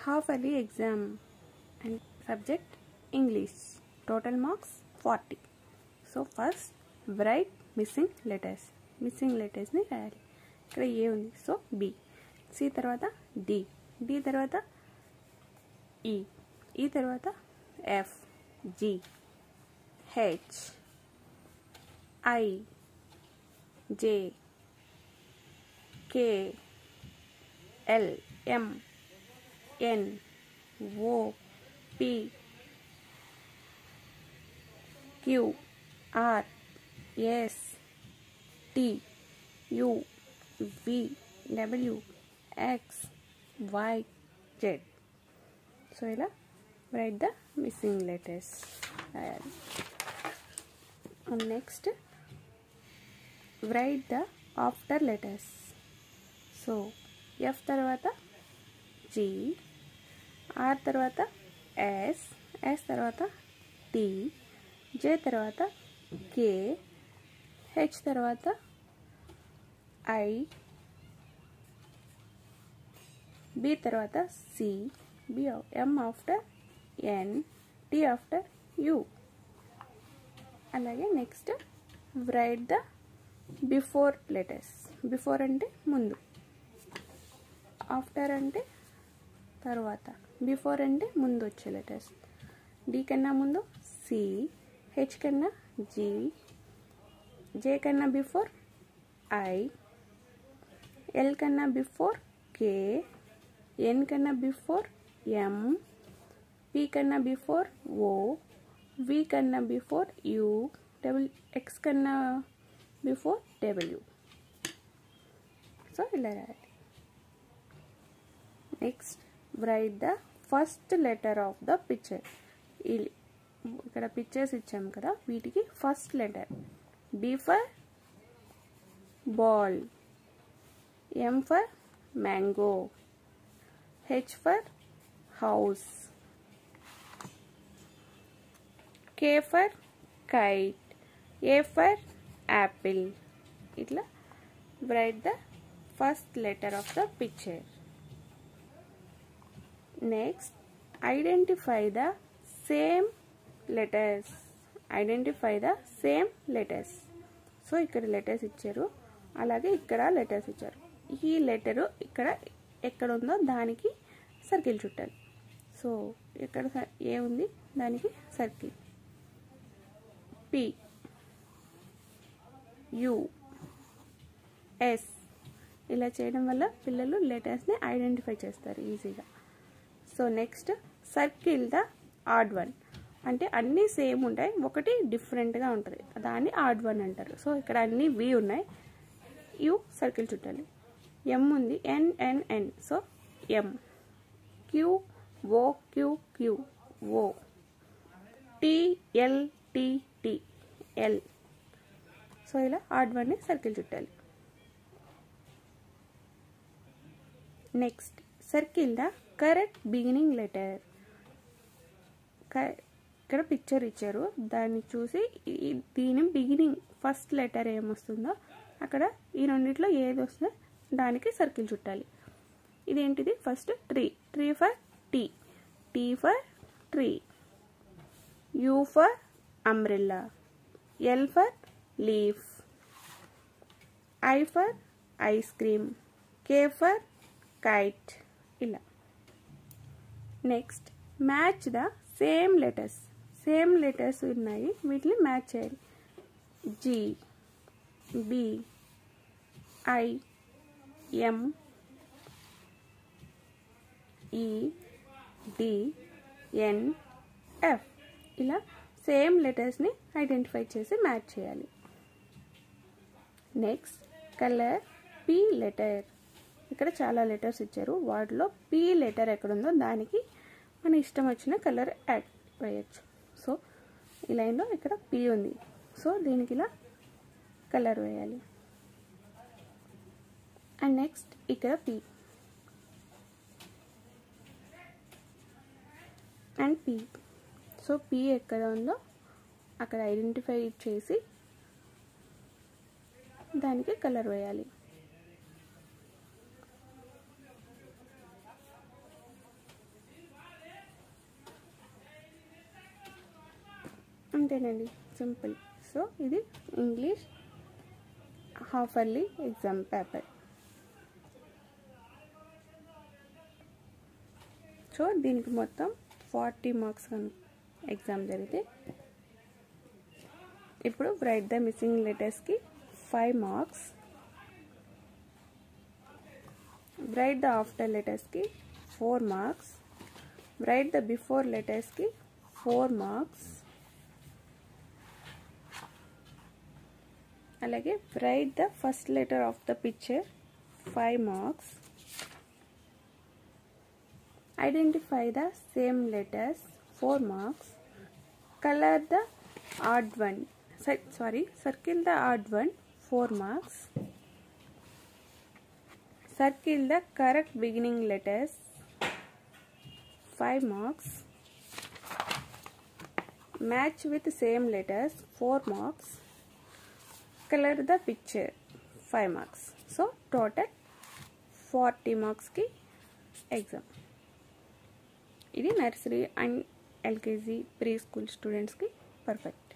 half-yearly exam and subject English. Total marks 40. So first write missing letters. Missing letters ni రాయాలి. ఇక్కడ A ఉంది, so B. C తర్వాత D, D తర్వాత E, E తర్వాత F, G, H, I, J, K, L, M, N, O, P, Q, R, S, T, U, V, W, X, Y, Z. So ఇలా write the missing letters. And next write the after letters. So F tarvata G, R tarvata S, S tarvata T, J tarvata K, H tarvata I, B tarvata C, B, M after N, T after U. అలాగే next write the before letters. Before అంటే ముందు, after అంటే తర్వాత, before అంటే ముందు వచ్చే letters. D కన్నా ముందు C, H కన్నా G, J కన్నా బిఫోర్ I, L కన్నా బిఫోర్ K, N కన్నా బిఫోర్ M, P కన్నా బిఫోర్ O, V కన్నా బిఫోర్ U, X కన్నా బిఫోర్ W. సో ఇలా రాయాలి. Next right the first letter of the picture. ఇక్కడ పిక్చర్స్ ఇచ్చాం కదా, వీటికి first letter. B for ball, M for mango, H for house, K for kite, A for apple. Itla write the first letter of the picture. Next identify the same letters. Identify the same letters. So ikkada letters icharu, alage ikkada letters icharu. Ee letter ikkada ekkada undo daniki circle chuttali. So ఇక్కడ A ఉంది, దానికి circle. P, you, yes ఇలా చేయడం వల్ల పిల్లలు లెటర్స్ని identify చేస్తారు ఈజీగా. So next circle the odd one. అంటే అన్నీ సేమ్ ఉంటాయి, ఒకటి డిఫరెంట్గా ఉంటుంది, దాన్ని ఆడ్ వన్ అంటారు. సో ఇక్కడ అన్నీ వి ఉన్నాయి, యు సర్కిల్ చుట్టాలి. ఎం ఉంది, N, N, N, so M. Q, O, Q, Q, O, T, L, T, T, L. So ఇలా ఆడ్ వన్ సర్కిల్ చుట్టాలి. Next circle the correct beginning letter. ఇక్కడ picture ఇచ్చారు, దాన్ని చూసి దీని బిగినింగ్ ఫస్ట్ లెటర్ ఏమొస్తుందో అక్కడ ఈ రెండిట్లో ఏది వస్తుందో దానికి సర్కిల్ చుట్టాలి. ఇదేంటిది, first tree. Tree for T, T for tree, U for umbrella, L for leaf, I for ice cream, K for kite. ఇలా. Next match the same letters. Same letters ఉన్నాయి, వీటిని మ్యాచ్ చేయాలి. G, B, I, M, E, D, N, F. ఇలా same లెటర్స్ని identify చేసి match చేయాలి. Next colour P letter. ఇక్కడ చాలా letters ఇచ్చారు, వాటిలో P లెటర్ ఎక్కడుందో దానికి మన ఇష్టం వచ్చిన కలర్ యాడ్ వేయచ్చు. సో ఈ లైన్లో ఇక్కడ P ఉంది, సో దీనికి ఇలా కలర్ వేయాలి. అండ్ నెక్స్ట్ ఇక్కడ P and P. So P ఎక్కడ ఉందో అక్కడ ఐడెంటిఫై చేసి దానికి కలర్ వేయాలి. అంతేనండి, సింపుల్. సో ఇది English half yearly exam paper. So దీనికి మొత్తం 40 మార్క్స్ ఎగ్జామ్ జరిగితే, ఇప్పుడు రైట్ ద మిస్సింగ్ లెటర్స్కి 5 మార్క్స్, రైట్ ద ఆఫ్టర్ లెటర్స్కి 4 మార్క్స్, రైట్ ద బిఫోర్ లెటర్స్కి 4 మార్క్స్, అలాగే right the first letter of the picture 5 marks, identify the same letters 4 marks, colour the odd one, circle the odd one 4 marks, circle the correct beginning letters 5 marks, match with same letters 4 marks, color the picture 5 marks. So total 40 marks की exam. ఇది nursery and LKG pre school స్టూడెంట్స్కి perfect.